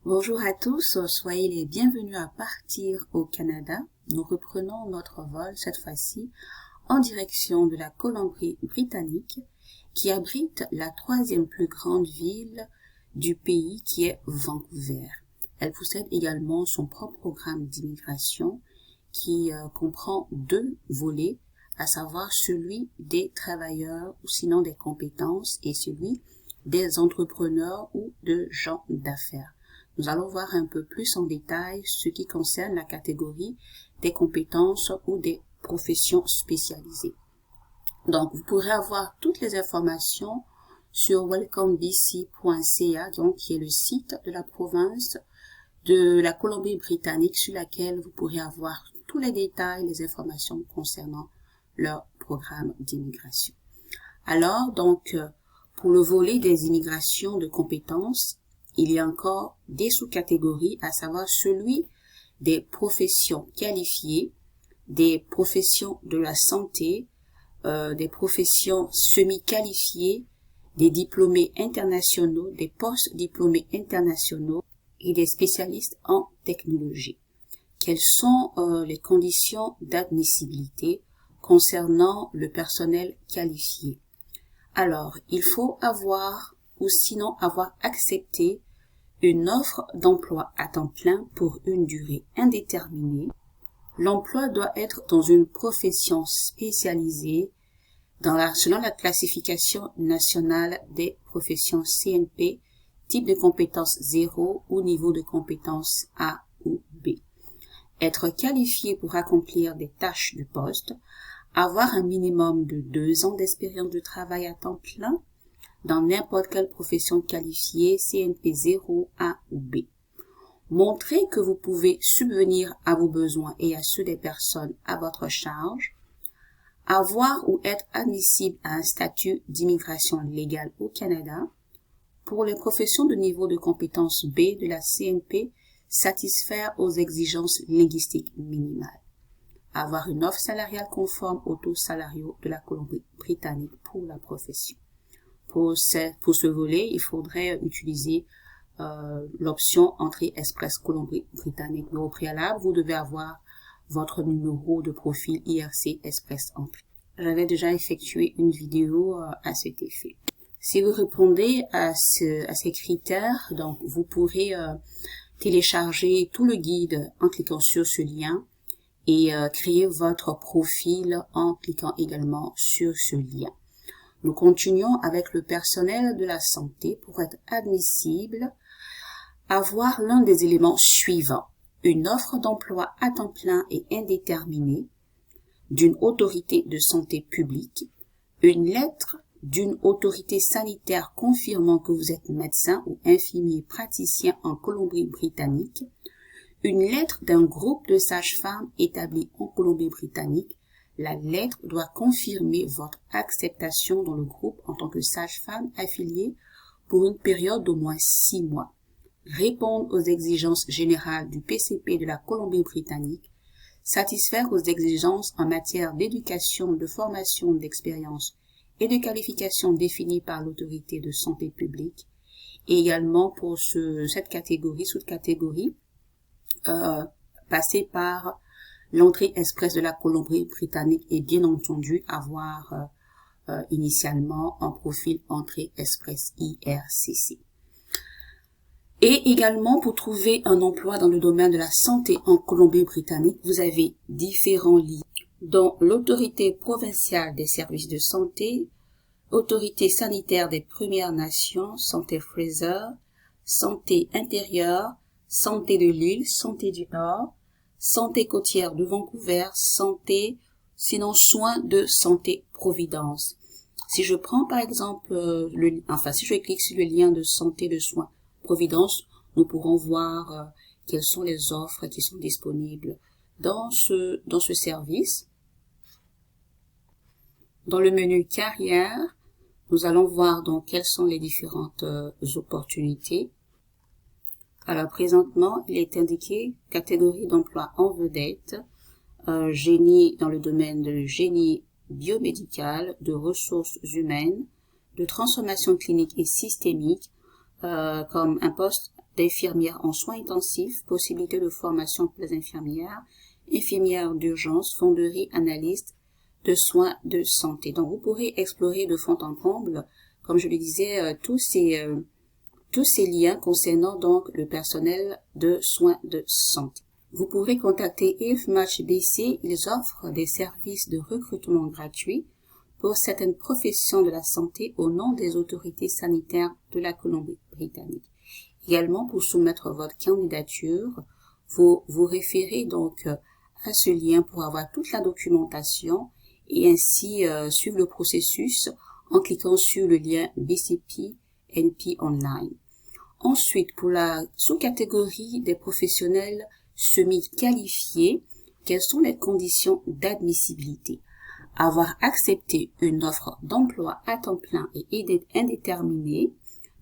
Bonjour à tous, soyez les bienvenus à Partir au Canada. Nous reprenons notre vol cette fois-ci en direction de la Colombie-Britannique qui abrite la troisième plus grande ville du pays qui est Vancouver. Elle possède également son propre programme d'immigration qui comprend deux volets, à savoir celui des travailleurs ou sinon des compétences et celui des entrepreneurs ou de gens d'affaires. Nous allons voir un peu plus en détail ce qui concerne la catégorie des compétences ou des professions spécialisées. Donc, vous pourrez avoir toutes les informations sur welcomebc.ca, donc qui est le site de la province de la Colombie-Britannique sur laquelle vous pourrez avoir tous les détails, les informations concernant leur programme d'immigration. Alors, donc, pour le volet des immigrations de compétences, il y a encore des sous-catégories, à savoir celui des professions qualifiées, des professions de la santé, des professions semi-qualifiées, des diplômés internationaux, des post-diplômés internationaux et des spécialistes en technologie. Quelles sont les conditions d'admissibilité concernant le personnel qualifié? Alors, il faut avoir ou sinon avoir accepté une offre d'emploi à temps plein pour une durée indéterminée. L'emploi doit être dans une profession spécialisée selon la classification nationale des professions CNP, type de compétence 0 ou niveau de compétence A ou B. Être qualifié pour accomplir des tâches du poste, avoir un minimum de 2 ans d'expérience de travail à temps plein dans n'importe quelle profession qualifiée CNP 0, A ou B. Montrez que vous pouvez subvenir à vos besoins et à ceux des personnes à votre charge. Avoir ou être admissible à un statut d'immigration légale au Canada. Pour les professions de niveau de compétence B de la CNP, satisfaire aux exigences linguistiques minimales. Avoir une offre salariale conforme aux taux salariaux de la Colombie-Britannique pour la profession. Pour ce volet, il faudrait utiliser l'option Entrée Express Colombie-Britannique. Mais au préalable, vous devez avoir votre numéro de profil IRC Express Entrée. J'avais déjà effectué une vidéo à cet effet. Si vous répondez à ces critères, donc vous pourrez télécharger tout le guide en cliquant sur ce lien et créer votre profil en cliquant également sur ce lien. Nous continuons avec le personnel de la santé. Pour être admissible, avoir l'un des éléments suivants. Une offre d'emploi à temps plein et indéterminée d'une autorité de santé publique, une lettre d'une autorité sanitaire confirmant que vous êtes médecin ou infirmier praticien en Colombie-Britannique, une lettre d'un groupe de sages-femmes établi en Colombie-Britannique. La lettre doit confirmer votre acceptation dans le groupe en tant que sage-femme affiliée pour une période d'au moins 6 mois. Répondre aux exigences générales du PCP de la Colombie-Britannique. Satisfaire aux exigences en matière d'éducation, de formation, d'expérience et de qualification définies par l'autorité de santé publique. Et également pour cette catégorie, sous-catégorie, passer par l'entrée express de la Colombie-Britannique et bien entendu avoir initialement un profil entrée express IRCC. Et également pour trouver un emploi dans le domaine de la santé en Colombie-Britannique, vous avez différents liens dont l'autorité provinciale des services de santé, autorité sanitaire des Premières Nations, Santé Fraser, Santé intérieure, Santé de l'île, Santé du Nord, Santé côtière de Vancouver, santé, sinon soins de santé Providence. Si je prends par exemple, si je clique sur le lien de santé de soins Providence, nous pourrons voir quelles sont les offres qui sont disponibles dans ce service. Dans le menu carrière, nous allons voir donc quelles sont les différentes opportunités. Alors présentement, il est indiqué catégorie d'emploi en vedette, génie dans le domaine de génie biomédical, de ressources humaines, de transformation clinique et systémique, comme un poste d'infirmières en soins intensifs, possibilité de formation pour les infirmières, infirmières d'urgence, fonderie, analystes de soins de santé. Donc, vous pourrez explorer de fond en comble, comme je le disais, tous ces liens concernant donc le personnel de soins de santé. Vous pourrez contacter IFMatch BC, ils offrent des services de recrutement gratuits pour certaines professions de la santé au nom des autorités sanitaires de la Colombie-Britannique. Également, pour soumettre votre candidature, vous vous référez donc à ce lien pour avoir toute la documentation et ainsi suivre le processus en cliquant sur le lien BCP NP Online. Ensuite, pour la sous-catégorie des professionnels semi-qualifiés, quelles sont les conditions d'admissibilité? Avoir accepté une offre d'emploi à temps plein et indéterminé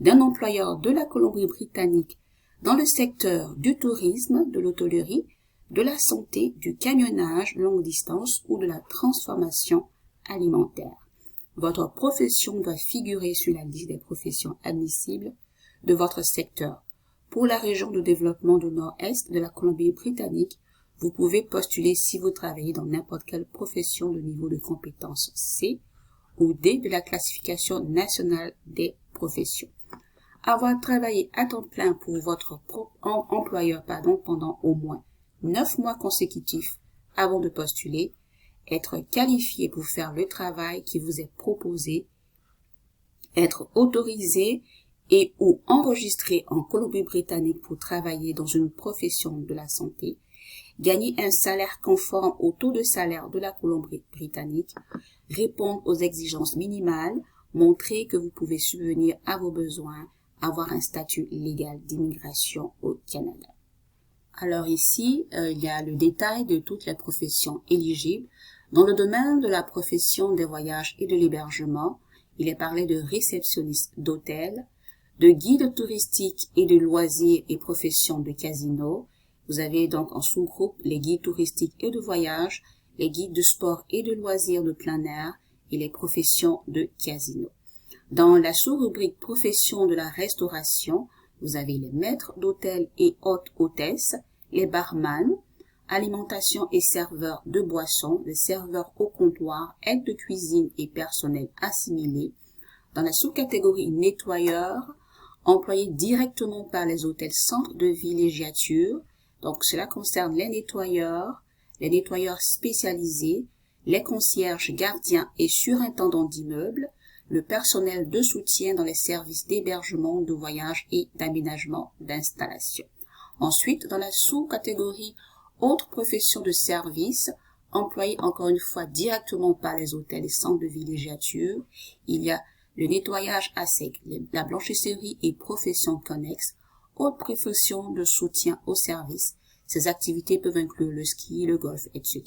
d'un employeur de la Colombie-Britannique dans le secteur du tourisme, de l'hôtellerie, de la santé, du camionnage longue distance ou de la transformation alimentaire. Votre profession doit figurer sur la liste des professions admissibles de votre secteur. Pour la région de développement du nord-est de la Colombie-Britannique, vous pouvez postuler si vous travaillez dans n'importe quelle profession de niveau de compétence C ou D de la classification nationale des professions. Avoir travaillé à temps plein pour votre employeur pendant au moins 9 mois consécutifs avant de postuler, être qualifié pour faire le travail qui vous est proposé, être autorisé et ou enregistré en Colombie-Britannique pour travailler dans une profession de la santé, gagner un salaire conforme au taux de salaire de la Colombie-Britannique, répondre aux exigences minimales, montrer que vous pouvez subvenir à vos besoins, avoir un statut légal d'immigration au Canada. Alors ici, il y a le détail de toutes les professions éligibles. Dans le domaine de la profession des voyages et de l'hébergement, il est parlé de réceptionniste d'hôtel, de guide touristique et de loisirs et professions de casino. Vous avez donc en sous-groupe les guides touristiques et de voyage, les guides de sport et de loisirs de plein air et les professions de casino. Dans la sous-rubrique profession de la restauration, vous avez les maîtres d'hôtel et hôtes-hôtesses, les barman, alimentation et serveurs de boissons, les serveurs au comptoir, aides de cuisine et personnel assimilé. Dans la sous-catégorie nettoyeurs, employés directement par les hôtels centres de villégiature, donc cela concerne les nettoyeurs spécialisés, les concierges, gardiens et surintendants d'immeubles, le personnel de soutien dans les services d'hébergement, de voyage et d'aménagement d'installation. Ensuite, dans la sous-catégorie autres professions de service, employés encore une fois directement par les hôtels et centres de villégiature, il y a le nettoyage à sec, la blanchisserie et professions connexes, autres professions de soutien au service. Ces activités peuvent inclure le ski, le golf, etc.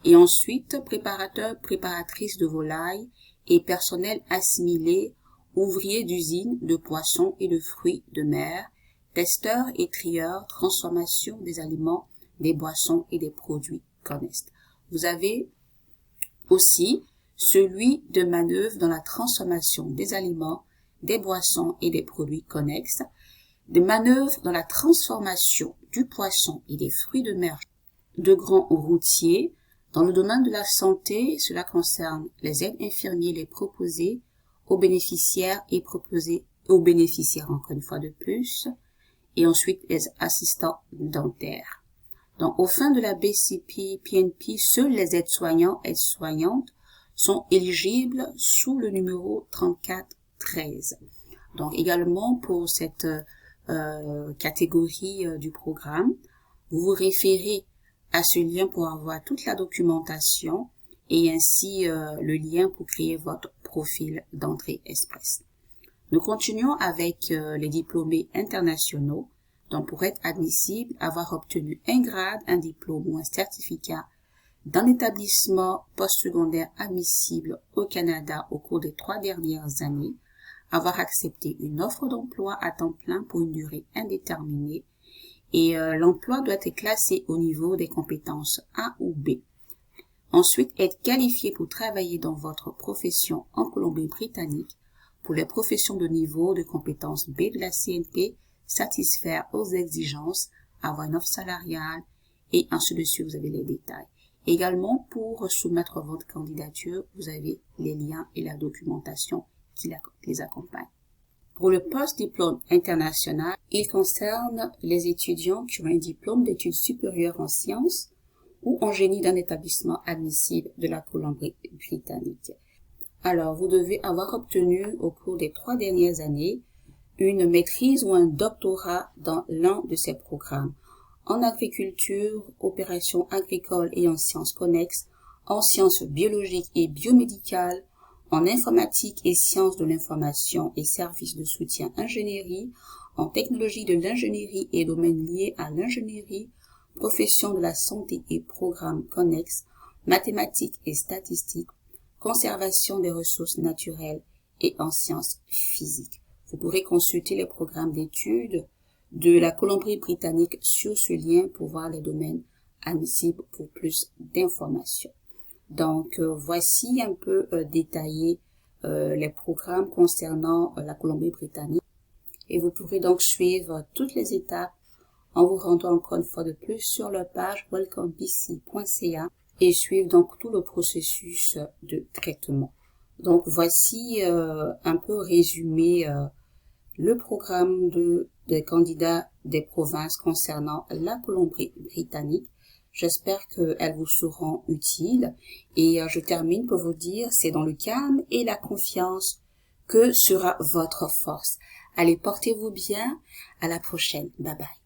Et ensuite, préparateurs, préparatrices de volailles et personnel assimilé, ouvriers d'usines de poissons et de fruits de mer, testeurs et trieurs, transformation des aliments, des boissons et des produits connexes. Vous avez aussi celui de manœuvre dans la transformation des aliments, des boissons et des produits connexes, de manœuvres dans la transformation du poisson et des fruits de mer de grands routiers. Dans le domaine de la santé, cela concerne les aides infirmiers, les proposés aux bénéficiaires et proposés aux bénéficiaires encore une fois de plus, et ensuite les assistants dentaires. Donc, au fin de la BCP PNP, seuls les aides-soignants et aides-soignantes sont éligibles sous le numéro 3413. Donc, également pour cette catégorie du programme, vous vous référez à ce lien pour avoir toute la documentation et ainsi le lien pour créer votre profil d'entrée express. Nous continuons avec les diplômés internationaux. Donc, pour être admissible, avoir obtenu un grade, un diplôme ou un certificat d'un établissement postsecondaire admissible au Canada au cours des 3 dernières années, avoir accepté une offre d'emploi à temps plein pour une durée indéterminée et l'emploi doit être classé au niveau des compétences A ou B. Ensuite, être qualifié pour travailler dans votre profession en Colombie-Britannique pour les professions de niveau de compétences B de la CNP, satisfaire aux exigences, avoir une offre salariale, et ainsi de suite, vous avez les détails. Également, pour soumettre votre candidature, vous avez les liens et la documentation qui les accompagnent. Pour le post-diplôme international, il concerne les étudiants qui ont un diplôme d'études supérieures en sciences ou en génie d'un établissement admissible de la Colombie-Britannique. Alors, vous devez avoir obtenu au cours des 3 dernières années une maîtrise ou un doctorat dans l'un de ces programmes, en agriculture, opérations agricoles et en sciences connexes, en sciences biologiques et biomédicales, en informatique et sciences de l'information et services de soutien ingénierie, en technologie de l'ingénierie et domaines liés à l'ingénierie, profession de la santé et programmes connexes, mathématiques et statistiques, conservation des ressources naturelles et en sciences physiques. Vous pourrez consulter les programmes d'études de la Colombie-Britannique sur ce lien pour voir les domaines admissibles pour plus d'informations. Donc, voici un peu détaillé les programmes concernant la Colombie-Britannique. Et vous pourrez donc suivre toutes les étapes en vous rendant encore une fois de plus sur leur page welcomebc.ca et suivre donc tout le processus de traitement. Donc, voici un peu résumé le programme des candidats des provinces concernant la Colombie-Britannique. J'espère qu'elles vous seront utiles et je termine pour vous dire, c'est dans le calme et la confiance que sera votre force. Allez, portez-vous bien. À la prochaine. Bye bye.